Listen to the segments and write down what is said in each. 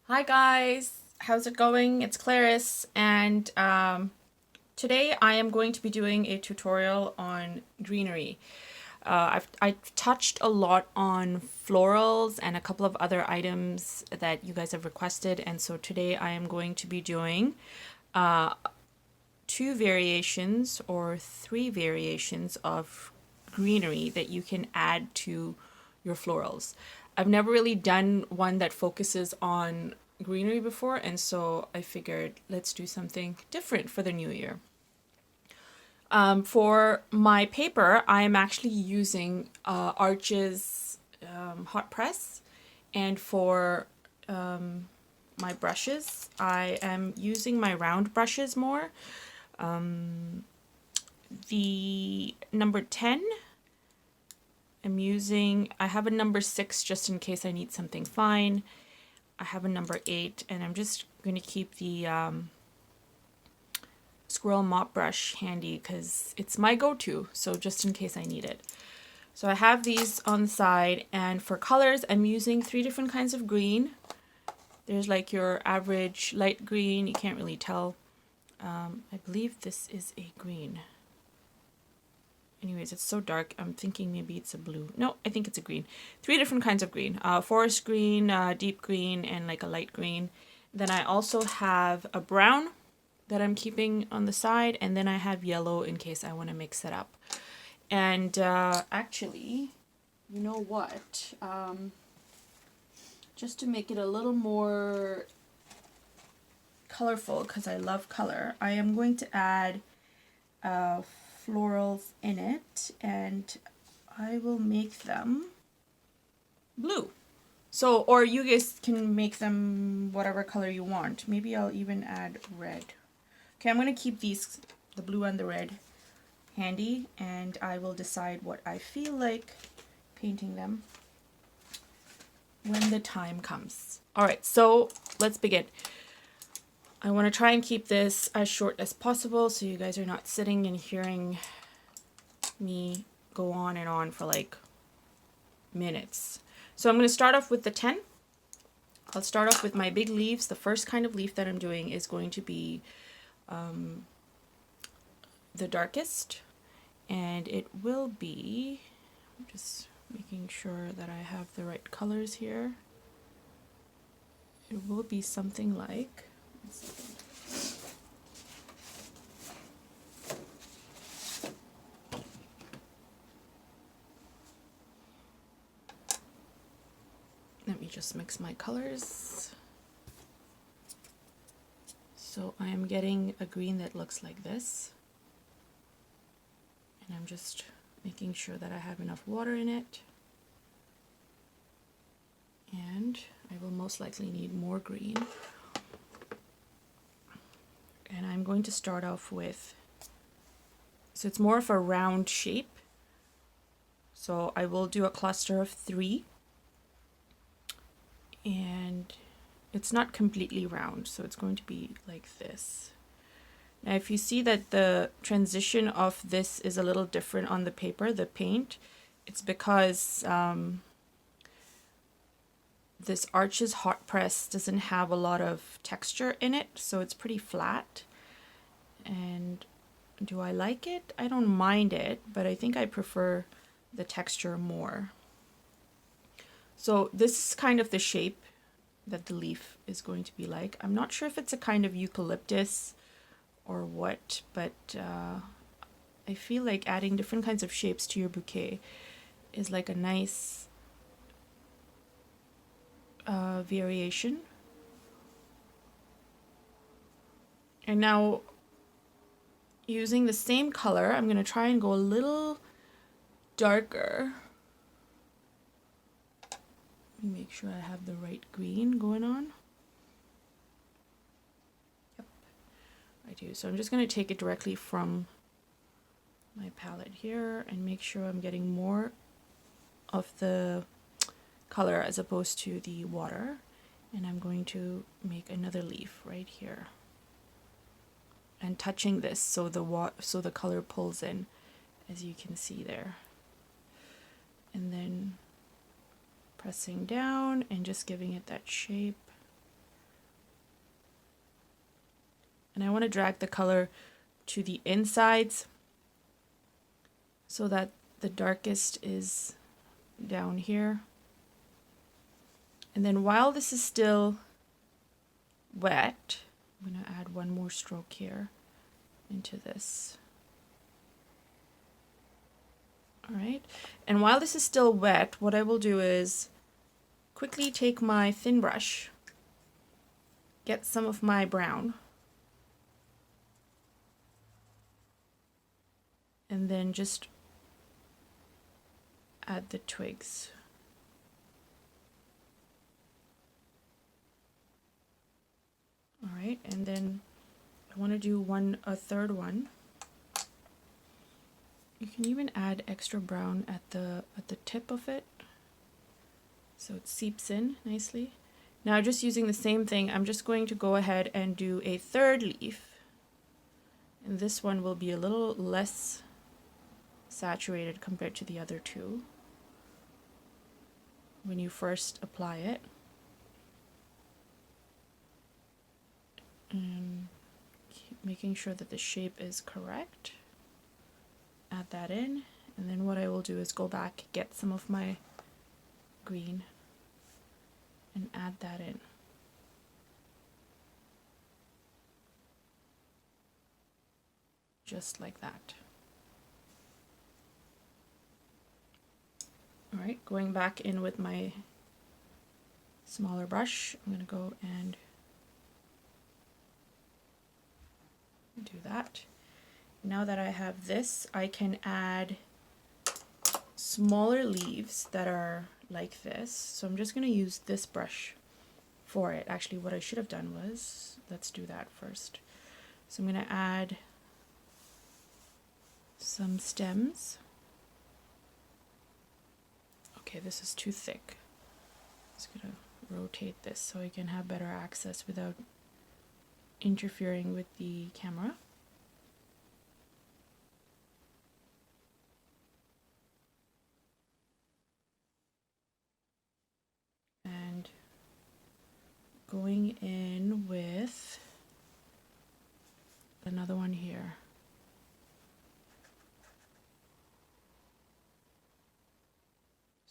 Hi guys, how's it going? It's Clarice, and today I am going to be doing a tutorial on greenery. I've touched a lot on florals and a couple of other items that you guys have requested, and so today I am going to be doing two variations or three variations of greenery that you can add to your florals. I've never really done one that focuses on greenery before, and so I figured let's do something different for the new year. For my paper, I am actually using Arches hot press, and for my brushes, I am using my round brushes more. The number 10 I have a number 6 just in case I need something fine. I have a number 8, and I'm just going to keep the squirrel mop brush handy because it's my go-to, so just in case I need it. So I have these on the side, and for colors I'm using 3 different kinds of green. There's like your average light green, you can't really tell. I believe this is a green. Anyways, it's so dark, I'm thinking maybe it's a blue. No, I think it's a green. 3 different kinds of green. Forest green, deep green, and like a light green. Then I also have a brown that I'm keeping on the side, and then I have yellow in case I want to mix it up. And actually, you know what? Just to make it a little more colorful, because I love color, I am going to add florals in it, and I will make them blue. So, or you guys can make them whatever color you want. Maybe I'll even add red. Okay, I'm going to keep these, the blue and the red, handy, and I will decide what I feel like painting them when the time comes. Alright, so let's begin. I want to try and keep this as short as possible so you guys are not sitting and hearing me go on and on for like minutes. So I'm going to start off with the 10. I'll start off with my big leaves. The first kind of leaf that I'm doing is going to be the darkest, and it will be, I'm just making sure that I have the right colors here. It will be something like, let me just mix my colors. So I am getting a green that looks like this, and I'm just making sure that I have enough water in it, and I will most likely need more green. And I'm going to start off with, so it's more of a round shape, so I will do a cluster of 3, and it's not completely round, so it's going to be like this. Now if you see that the transition of this is a little different on the paper, the paint, it's because this Arches hot press doesn't have a lot of texture in it, so it's pretty flat. And do I like it? I don't mind it, but I think I prefer the texture more. So this is kind of the shape that the leaf is going to be like. I'm not sure if it's a kind of eucalyptus or what, but I feel like adding different kinds of shapes to your bouquet is like a nice variation. And now, using the same color, I'm going to try and go a little darker. Let me make sure I have the right green going on. Yep, I do. So I'm just going to take it directly from my palette here and make sure I'm getting more of the color as opposed to the water. And I'm going to make another leaf right here, and touching this so the color pulls in, as you can see there, and then pressing down and just giving it that shape. And I want to drag the color to the insides so that the darkest is down here. And then while this is still wet, I'm going to add one more stroke here into this. All right, and while this is still wet, what I will do is quickly take my thin brush, get some of my brown, and then just add the twigs. All right, and then I want to do a third one. You can even add extra brown at the tip of it, so it seeps in nicely. Now, just using the same thing, I'm just going to go ahead and do a third leaf, and this one will be a little less saturated compared to the other two when you first apply it. And keep making sure that the shape is correct. Add that in, and then what I will do is go back, get some of my green, and add that in. Just like that. All right, going back in with my smaller brush, I'm going to go and do that. Now that I have this, I can add smaller leaves that are like this. So I'm just going to use this brush for it. Actually, what I should have done was, let's do that first. So I'm going to add some stems. Okay, this is too thick. Just going to rotate this so I can have better access without interfering with the camera. And going in with another one here.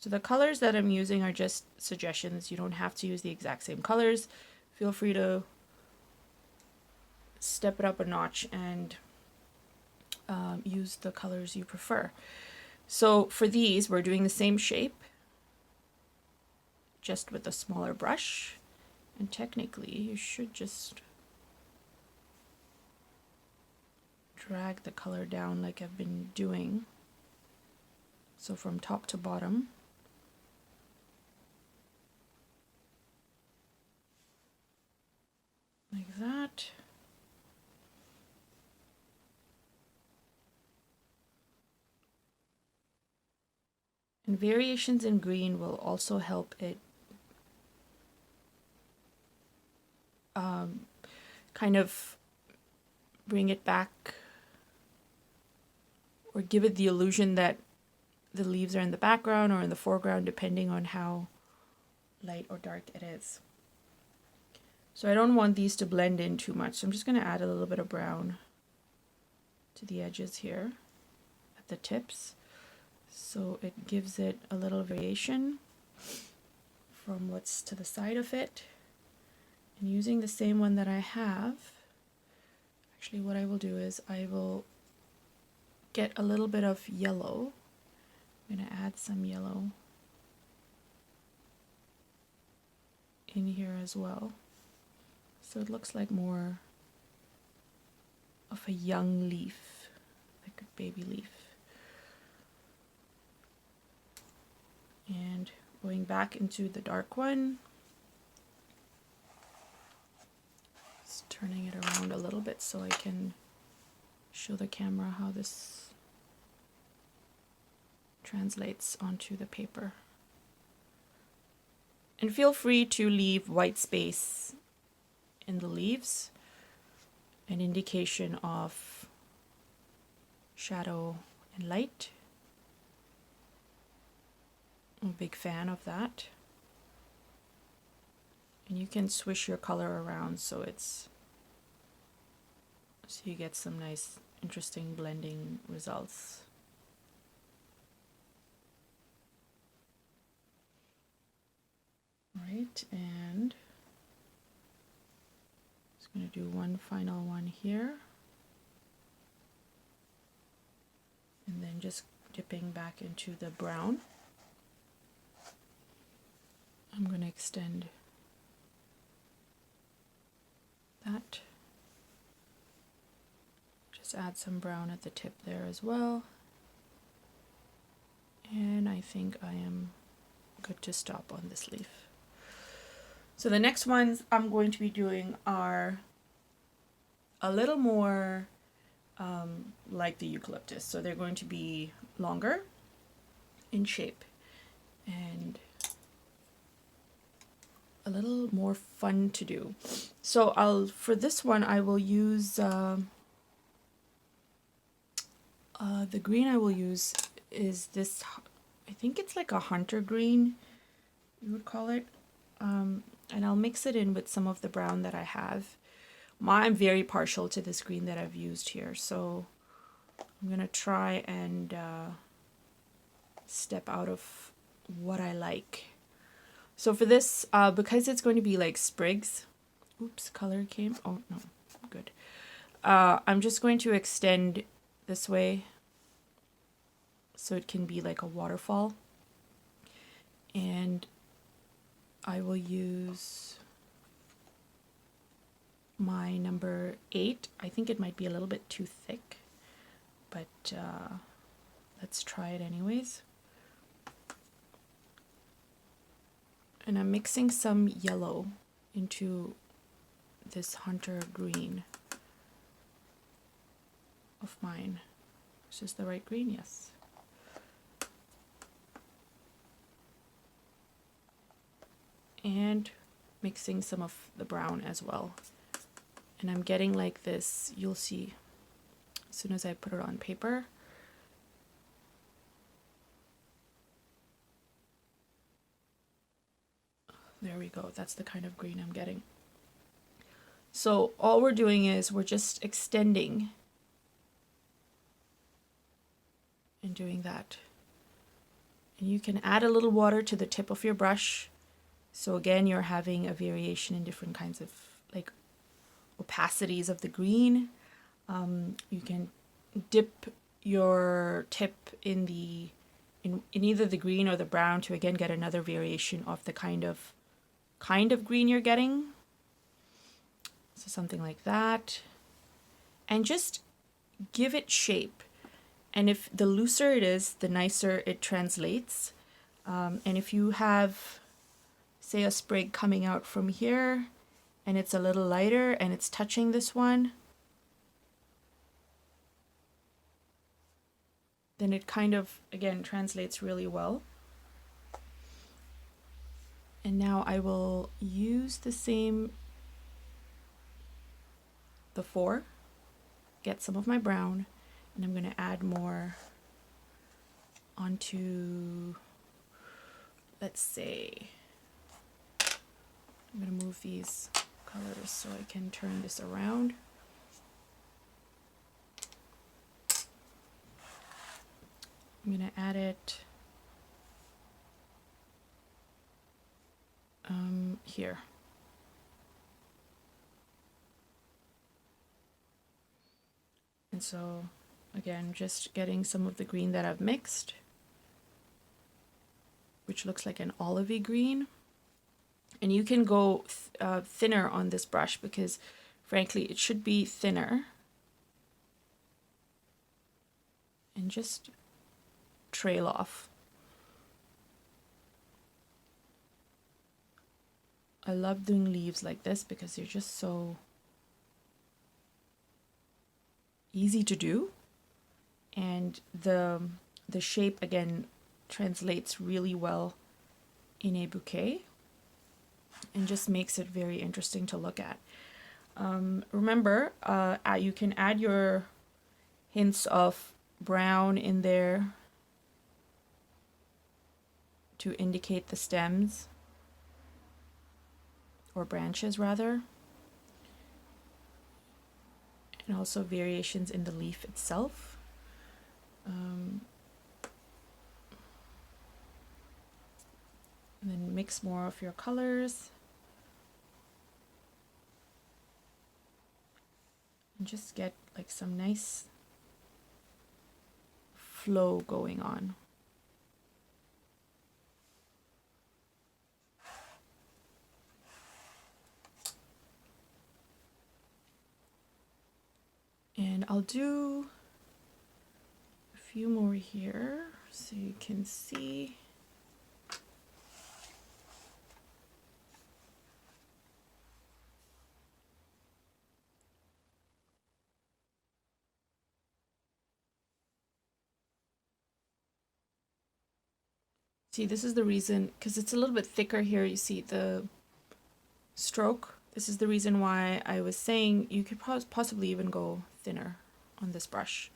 So the colors that I'm using are just suggestions. You don't have to use the exact same colors. Feel free to step it up a notch and use the colors you prefer. So for these, we're doing the same shape, just with a smaller brush. And technically, you should just drag the color down like I've been doing. So from top to bottom. Like that. And variations in green will also help it kind of bring it back, or give it the illusion that the leaves are in the background or in the foreground, depending on how light or dark it is. So I don't want these to blend in too much, so I'm just going to add a little bit of brown to the edges here at the tips, so it gives it a little variation from what's to the side of it. And using the same one that I have, actually what I will do is I will get a little bit of yellow. I'm going to add some yellow in here as well, so it looks like more of a young leaf, like a baby leaf. And going back into the dark one, just turning it around a little bit so I can show the camera how this translates onto the paper. And feel free to leave white space in the leaves, an indication of shadow and light. I'm a big fan of that. And you can swish your color around so it's So you get some nice, interesting blending results. Right, and just going to do one final one here. And then just dipping back into the brown. I'm going to extend that. Just add some brown at the tip there as well. And I think I am good to stop on this leaf. So the next ones I'm going to be doing are a little more like the eucalyptus. So they're going to be longer in shape and a little more fun to do. So for this one I will use the green I will use is this, I think it's like a hunter green, you would call it. And I'll mix it in with some of the brown that I have. I'm very partial to this green that I've used here, so I'm gonna try and step out of what I like. So for this, because it's going to be like sprigs, oops, color came, oh no, good. I'm just going to extend this way so it can be like a waterfall. And I will use my number 8. I think it might be a little bit too thick, but let's try it anyways. And I'm mixing some yellow into this hunter green of mine. Is this the right green? Yes. And mixing some of the brown as well. And I'm getting like this, you'll see as soon as I put it on paper. There we go, that's the kind of green I'm getting. So all we're doing is we're just extending and doing that. And you can add a little water to the tip of your brush. So again, you're having a variation in different kinds of like opacities of the green. You can dip your tip in either the green or the brown to again get another variation of the kind of green you're getting. So something like that. And just give it shape. And if the looser it is, the nicer it translates. And if you have, say, a sprig coming out from here and it's a little lighter and it's touching this one, then it kind of, again, translates really well. And now I will use the 4, get some of my brown, and I'm going to add more onto, let's say, I'm going to move these colors so I can turn this around. I'm going to add it here. And so, again, just getting some of the green that I've mixed, which looks like an olivey green. And you can go thinner on this brush because, frankly, it should be thinner. And just trail off. I love doing leaves like this because they're just so easy to do, and the shape again translates really well in a bouquet and just makes it very interesting to look at. Remember, you can add your hints of brown in there to indicate the stems or branches rather. and also variations in the leaf itself. And then mix more of your colors. And just get like some nice flow going on. And I'll do a few more here so you can see. See, this is the reason, because it's a little bit thicker here, you see the stroke. This is the reason why I was saying you could possibly even go thinner on this brush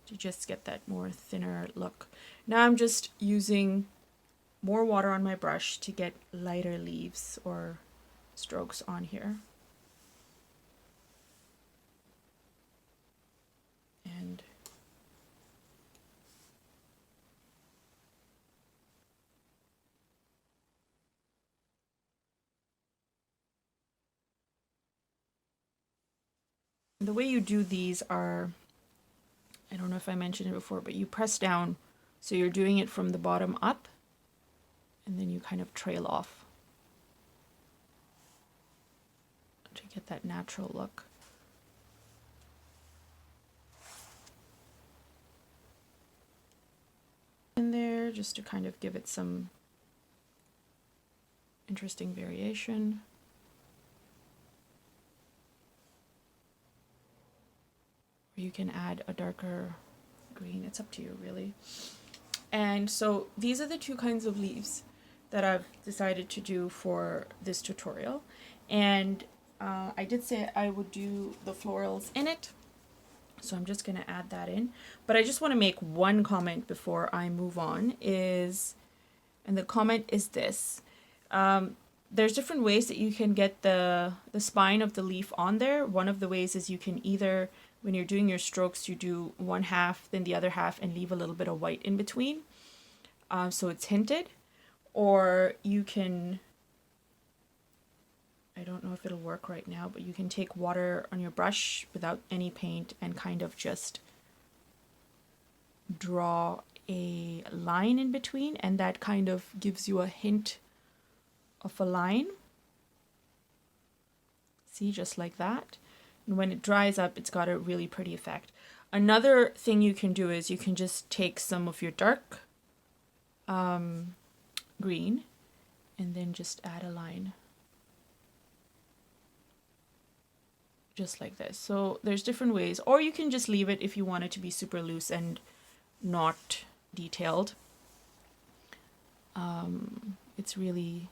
to just get that more thinner look. Now I'm just using more water on my brush to get lighter leaves or strokes on here. And the way you do these are, I don't know if I mentioned it before, but you press down, so you're doing it from the bottom up, and then you kind of trail off to get that natural look. In there, just to kind of give it some interesting variation. You can add a darker green, it's up to you really. And so these are the two kinds of leaves that I've decided to do for this tutorial. And I did say I would do the florals in it, so I'm just going to add that in. But I just want to make one comment before I move on, and the comment is this. There's different ways that you can get the spine of the leaf on there. One of the ways is you can either, when you're doing your strokes, you do one half, then the other half, and leave a little bit of white in between, so it's hinted. Or you can, I don't know if it'll work right now, but you can take water on your brush without any paint and kind of just draw a line in between, and that kind of gives you a hint of a line. See, just like that. And when it dries up, it's got a really pretty effect. Another thing you can do is you can just take some of your dark green and then just add a line. Just like this. So there's different ways. Or you can just leave it if you want it to be super loose and not detailed. It's really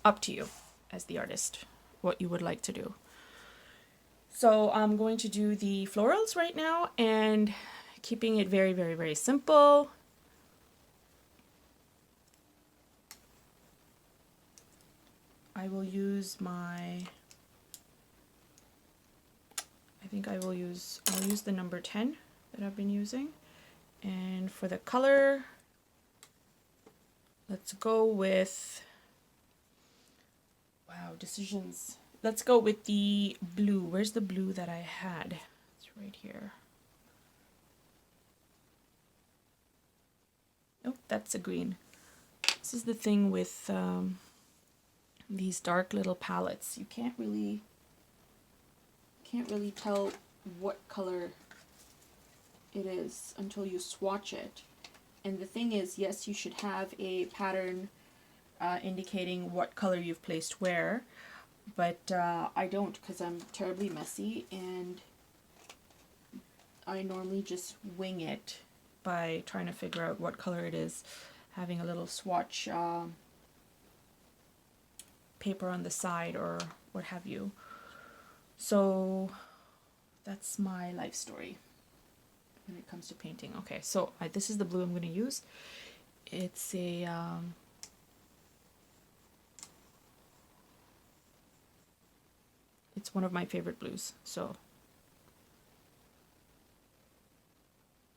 up to you as the artist what you would like to do. So I'm going to do the florals right now, and keeping it very, very, very simple. I will use my, I'll use the number 10 that I've been using. And for the color, let's go with, wow, decisions. Let's go with the blue. Where's the blue that I had? It's right here. Oh, that's a green. This is the thing with these dark little palettes. You can't really tell what color it is until you swatch it. And the thing is, yes, you should have a pattern indicating what color you've placed where, but I don't, because I'm terribly messy, and I normally just wing it by trying to figure out what color it is, having a little swatch paper on the side or what have you. So that's my life story when it comes to painting. Okay, so this is the blue I'm going to use. It's a it's one of my favorite blues, so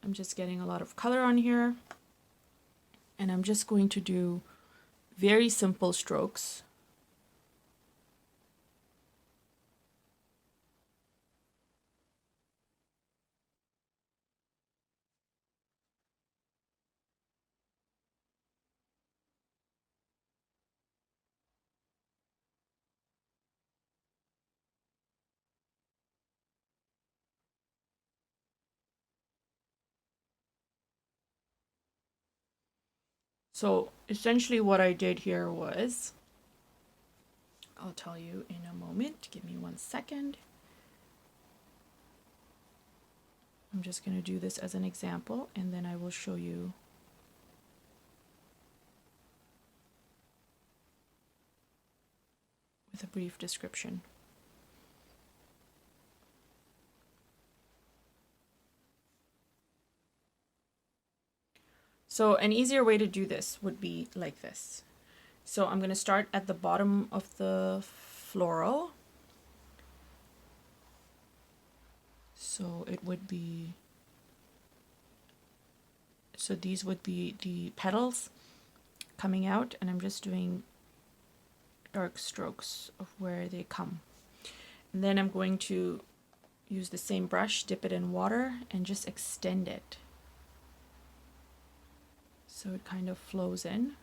I'm just getting a lot of color on here, and I'm just going to do very simple strokes. So essentially what I did here was, I'll tell you in a moment, give me 1 second. I'm just going to do this as an example, and then I will show you with a brief description. So an easier way to do this would be like this. So I'm going to start at the bottom of the floral. So it would be, so these would be the petals coming out, and I'm just doing dark strokes of where they come. And then I'm going to use the same brush, dip it in water, and just extend it. So it kind of flows in.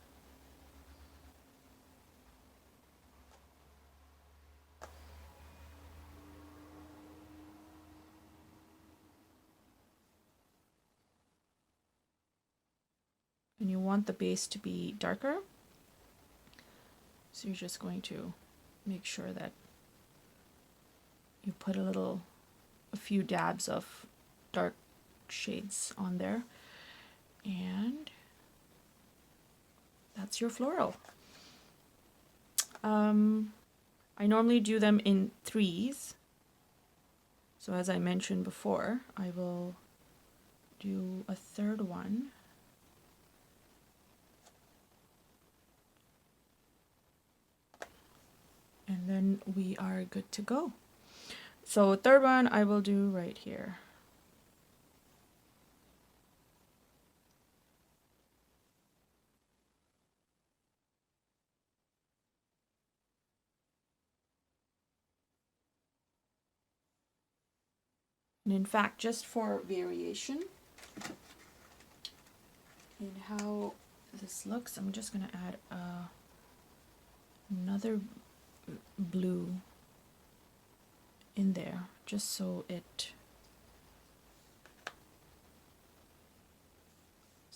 And you want the base to be darker. So you're just going to make sure that you put a few dabs of dark shades on there. And that's your floral. I normally do them in 3s. So as I mentioned before, I will do a 3rd one. And then we are good to go. So 3rd one I will do right here. And in fact, just for variation in how this looks, I'm just going to add another blue in there, just so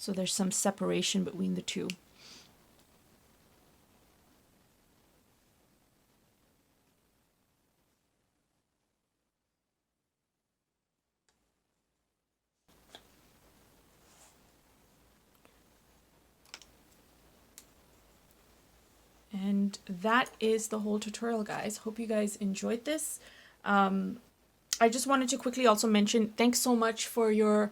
there's some separation between the two. And that is the whole tutorial, guys. Hope you guys enjoyed this. I just wanted to quickly also mention, thanks so much for your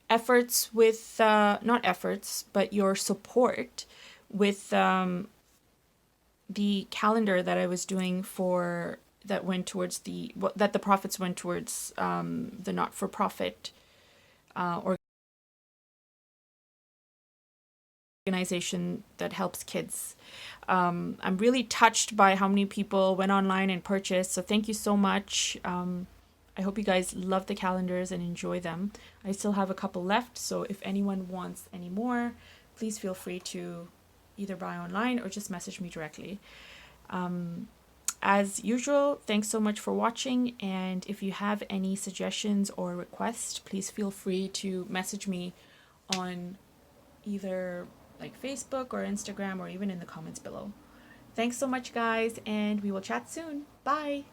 efforts with, not efforts, but your support with the calendar that I was doing for, that went towards that the profits went towards the not-for-profit organization that helps kids. I'm really touched by how many people went online and purchased, so thank you so much. I hope you guys love the calendars and enjoy them. I still have a couple left, so if anyone wants any more, please feel free to either buy online or just message me directly. As usual, thanks so much for watching, and if you have any suggestions or requests, please feel free to message me on either like Facebook or Instagram, or even in the comments below. Thanks so much, guys, and we will chat soon. Bye!